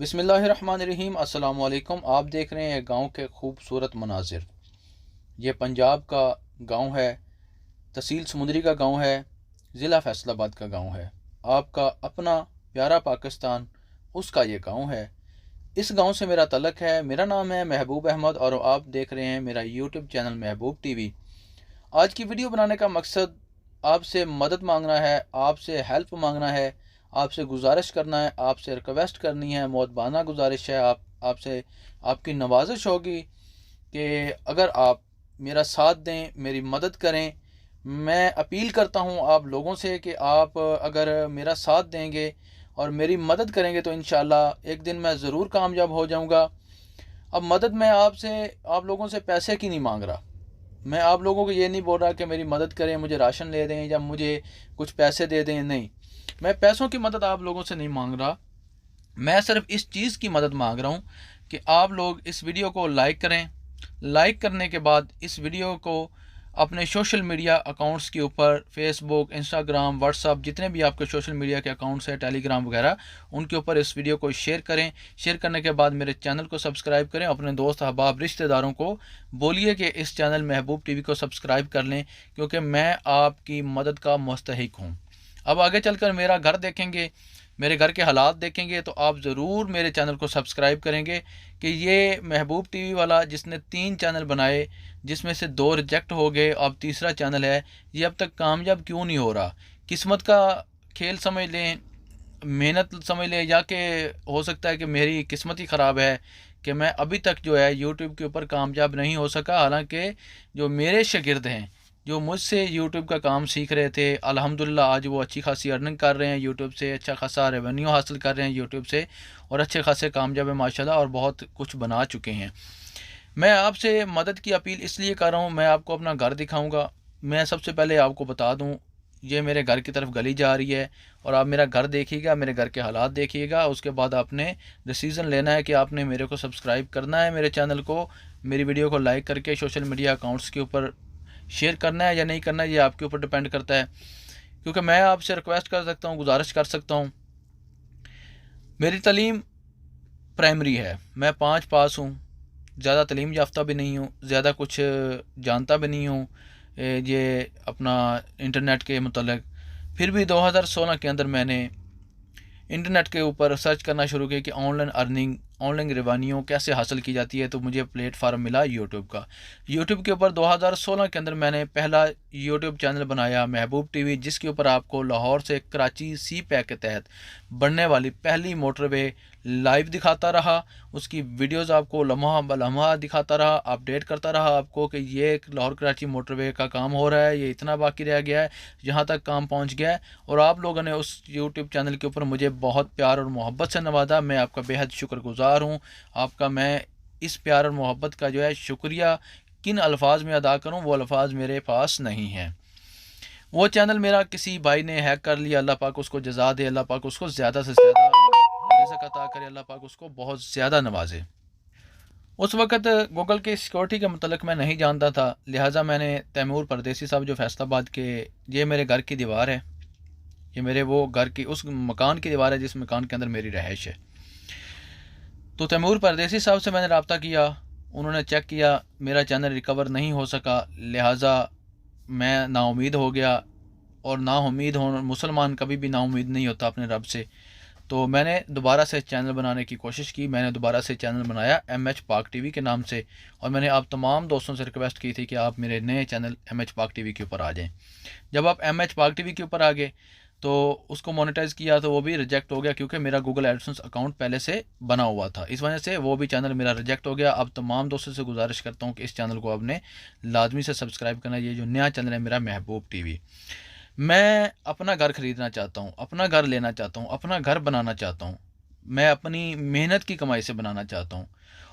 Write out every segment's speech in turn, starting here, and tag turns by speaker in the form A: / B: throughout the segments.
A: बिस्मिल्लाहिर्रहमानिर्रहीम। अस्सलाम वालेकुम। आप देख रहे हैं गांव के खूबसूरत मनाजिर। ये पंजाब का गांव है, तहसील समुंदरी का गांव है, ज़िला फैसलाबाद का गांव है। आपका अपना प्यारा पाकिस्तान, उसका ये गांव है। इस गांव से मेरा तलक है। मेरा नाम है महबूब अहमद और आप देख रहे हैं मेरा यूट्यूब चैनल महबूब टीवी। आज की वीडियो बनाने का मकसद आपसे मदद मांगना है, आपसे हेल्प मांगना है, आपसे गुजारिश करना है, आपसे रिक्वेस्ट करनी है, मोहब्बाना गुजारिश है। आपसे आपकी नवाजिश होगी कि अगर आप मेरा साथ दें, मेरी मदद करें। मैं अपील करता हूं आप लोगों से कि आप अगर मेरा साथ देंगे और मेरी मदद करेंगे तो इंशाल्लाह एक दिन मैं ज़रूर कामयाब हो जाऊंगा। अब मदद मैं आप लोगों से पैसे की नहीं मांग रहा। मैं आप लोगों को ये नहीं बोल रहा कि मेरी मदद करें, मुझे राशन ले दें या मुझे कुछ पैसे दे दें। नहीं, मैं पैसों की मदद आप लोगों से नहीं मांग रहा। मैं सिर्फ इस चीज़ की मदद मांग रहा हूँ कि आप लोग इस वीडियो को लाइक करें। लाइक करने के बाद इस वीडियो को अपने सोशल मीडिया अकाउंट्स के ऊपर, फेसबुक, इंस्टाग्राम, व्हाट्सअप, जितने भी आपके सोशल मीडिया के अकाउंट्स हैं, टेलीग्राम वगैरह, उनके ऊपर इस वीडियो को शेयर करें। शेयर करने के बाद मेरे चैनल को सब्सक्राइब करें। अपने दोस्त अहबाब रिश्तेदारों को बोलिए कि इस चैनल महबूब टीवी को सब्सक्राइब कर लें, क्योंकि मैं आपकी मदद का मुस्तहिक हूँ। अब आगे चलकर मेरा घर देखेंगे, मेरे घर के हालात देखेंगे तो आप ज़रूर मेरे चैनल को सब्सक्राइब करेंगे कि ये महबूब टीवी वाला जिसने 3 चैनल बनाए, जिसमें से 2 रिजेक्ट हो गए, अब तीसरा चैनल है, ये अब तक कामयाब क्यों नहीं हो रहा। किस्मत का खेल समझ लें, मेहनत समझ लें, या कि हो सकता है कि मेरी किस्मत ही ख़राब है कि मैं अभी तक जो है यूट्यूब के ऊपर कामयाब नहीं हो सका। हालांकि जो मेरे शागिर्द हैं, जो मुझसे यूट्यूब का काम सीख रहे थे, अल्हम्दुलिल्लाह आज वो अच्छी खासी अर्निंग कर रहे हैं यूट्यूब से, अच्छा खासा रेवेन्यू हासिल कर रहे हैं यूट्यूब से, और अच्छे खासे कामयाब है माशाल्लाह, और बहुत कुछ बना चुके हैं। मैं आपसे मदद की अपील इसलिए कर रहा हूँ, मैं आपको अपना घर दिखाऊंगा। मैं सबसे पहले आपको बता दूँ, ये मेरे घर की तरफ गली जा रही है और आप मेरा घर देखिएगा, मेरे घर के हालात देखिएगा। उसके बाद आपने डिसीज़न लेना है कि आपने मेरे को सब्सक्राइब करना है, मेरे चैनल को, मेरी वीडियो को लाइक करके सोशल मीडिया अकाउंट्स के ऊपर शेयर करना है या नहीं करना है, ये आपके ऊपर डिपेंड करता है। क्योंकि मैं आपसे रिक्वेस्ट कर सकता हूँ, गुजारिश कर सकता हूँ। मेरी तालीम प्राइमरी है, मैं 5 पास हूँ, ज़्यादा तालीम याफ्ता भी नहीं हूँ, ज़्यादा कुछ जानता भी नहीं हूँ ये अपना इंटरनेट के मतलब। फिर भी 2016 के अंदर मैंने इंटरनेट के ऊपर सर्च करना शुरू किया कि ऑनलाइन अर्निंग, ऑनलाइन रेवेन्यू कैसे हासिल की जाती है, तो मुझे प्लेटफार्म मिला यूट्यूब का। यूट्यूब के ऊपर 2016 के अंदर मैंने पहला यूट्यूब चैनल बनाया महबूब टीवी, जिसके ऊपर आपको लाहौर से कराची सी पैक के तहत बनने वाली पहली मोटरवे लाइव दिखाता रहा। उसकी वीडियोस आपको लम्हा ब लम्हा दिखाता रहा, अपडेट करता रहा आपको कि ये लाहौर कराची मोटरवे का काम हो रहा है, ये इतना बाकी रह गया है, यहाँ तक काम पहुँच गया है। और आप लोगों ने उस यूट्यूब चैनल के ऊपर मुझे बहुत प्यार और मोहब्बत से नवाजा। मैं आपका बेहद शुक्रगुजार हूँ। आपका मैं इस प्यार और मोहब्बत का जो है शुक्रिया किन अल्फाज में अदा करूँ, वो अल्फाज मेरे पास नहीं हैं। वो चैनल मेरा किसी भाई ने हैक कर लिया, अल्लाह पाक उसको जज़ा दे, अल्लाह पाक उसको ज़्यादा से ज़्यादा रिज़्क़ अता करे, अल्लाह पाक उसको बहुत ज़्यादा नवाजे। उस वक़्त गूगल के सिक्योरिटी के मतलब मैं नहीं जानता था, लिहाजा मैंने तैमूर परदेसी साहब जो फैसलाबाद के, ये मेरे घर की दीवार है, ये मेरे वो घर की उस मकान की दीवार है जिस मकान के अंदर मेरी रहाइश है। तो तैमूर परदेसी साहब से मैंने रब्ता किया, उन्होंने चेक किया, मेरा चैनल रिकवर नहीं हो सका, लिहाजा मैं नाउमीद हो गया। और नाउमीद हो, मुसलमान कभी भी नाउमीद नहीं होता अपने रब से। तो मैंने दोबारा से चैनल बनाने की कोशिश की। मैंने दोबारा से चैनल बनाया MH पाक टीवी के नाम से, और मैंने आप तमाम दोस्तों से रिक्वेस्ट की थी कि आप मेरे नए चैनल MH पाक टीवी के ऊपर आ जाएं। जब आप MH पाक टीवी के ऊपर आ गए तो उसको मोनेटाइज़ किया तो वो भी रिजेक्ट हो गया, क्योंकि मेरा गूगल एडसेंस अकाउंट पहले से बना हुआ था। इस वजह से वो भी चैनल मेरा रिजेक्ट हो गया। अब तमाम दोस्तों से गुजारिश करता हूँ कि इस चैनल को आपने लाजमी से सब्सक्राइब करना। ये जो नया चैनल है मेरा महबूब टीवी। मैं अपना घर ख़रीदना चाहता हूँ, अपना घर लेना चाहता हूँ, अपना घर बनाना चाहता हूँ। मैं अपनी मेहनत की कमाई से बनाना चाहता हूँ,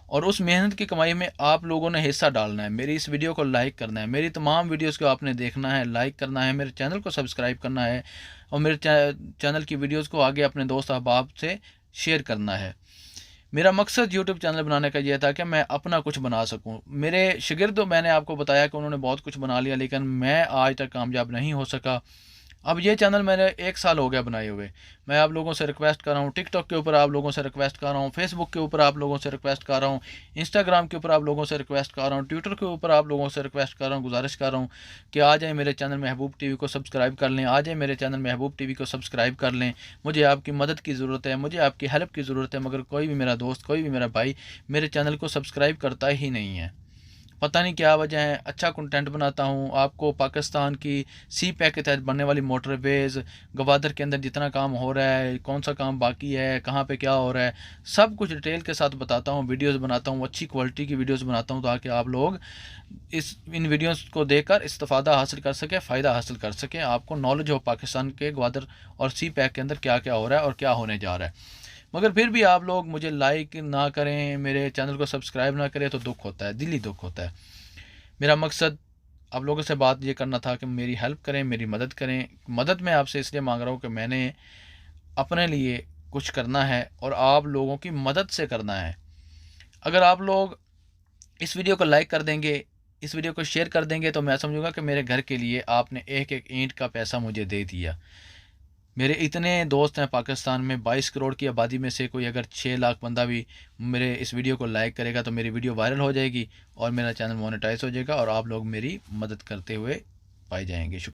A: और उस मेहनत की कमाई में आप लोगों ने हिस्सा डालना है। मेरी इस वीडियो को लाइक करना है, मेरी तमाम वीडियोस को आपने देखना है, लाइक करना है, मेरे चैनल को सब्सक्राइब करना है, और मेरे चैनल की वीडियोस को आगे अपने दोस्त अहबाब से शेयर करना है। मेरा मकसद यूट्यूब चैनल बनाने का यह था कि मैं अपना कुछ बना सकूं। मेरे शागिर्द, मैंने आपको बताया कि उन्होंने बहुत कुछ बना लिया, लेकिन मैं आज तक कामयाब नहीं हो सका। अब ये चैनल मैंने 1 साल हो गया बनाए हुए। मैं आप लोगों से रिक्वेस्ट कर रहा हूँ, टिकटॉक के ऊपर आप लोगों से रिक्वेस्ट कर रहा हूँ, फेसबुक के ऊपर आप लोगों से रिक्वेस्ट कर रहा हूँ, इंस्टाग्राम के ऊपर आप लोगों से रिक्वेस्ट कर रहा हूँ, ट्विटर के ऊपर आप लोगों से रिक्वेस्ट कर रहा हूँ, गुजारिश कर रहा हूँ कि आ जाएँ मेरे चैनल महबूब टीवी को सब्सक्राइब कर लें, आ जाएँ मेरे चैनल महबूब टीवी को सब्सक्राइब कर लें। मुझे आपकी मदद की ज़रूरत है, मुझे आपकी हेल्प की ज़रूरत है, मगर कोई भी मेरा दोस्त, कोई भी मेरा भाई मेरे चैनल को सब्सक्राइब करता ही नहीं है। पता नहीं क्या वजह है। अच्छा कंटेंट बनाता हूँ, आपको पाकिस्तान की सी पैक के तहत बनने वाली मोटरवेज़, गवादर के अंदर जितना काम हो रहा है, कौन सा काम बाकी है, कहाँ पे क्या हो रहा है, सब कुछ डिटेल के साथ बताता हूँ। वीडियोस बनाता हूँ, अच्छी क्वालिटी की वीडियोस बनाता हूँ ताकि आप लोग इन वीडियोस को देखकर इस्तेफादा हासिल कर सकें, फ़ायदा हासिल कर सकें, आपको नॉलेज हो पाकिस्तान के गवादर और सी पैक के अंदर क्या क्या हो रहा है और क्या होने जा रहा है। मगर फिर भी आप लोग मुझे लाइक ना करें, मेरे चैनल को सब्सक्राइब ना करें तो दुख होता है, दिली दुख होता है। मेरा मकसद आप लोगों से बात ये करना था कि मेरी हेल्प करें, मेरी मदद करें। मदद मैं आपसे इसलिए मांग रहा हूँ कि मैंने अपने लिए कुछ करना है और आप लोगों की मदद से करना है। अगर आप लोग इस वीडियो को लाइक कर देंगे, इस वीडियो को शेयर कर देंगे, तो मैं समझूंगा कि मेरे घर के लिए आपने एक एक ईंट का पैसा मुझे दे दिया। मेरे इतने दोस्त हैं पाकिस्तान में, 22 करोड़ की आबादी में से कोई अगर 6 लाख बंदा भी मेरे इस वीडियो को लाइक करेगा तो मेरी वीडियो वायरल हो जाएगी और मेरा चैनल मोनेटाइज हो जाएगा और आप लोग मेरी मदद करते हुए पाए जाएंगे। शुक्रिया।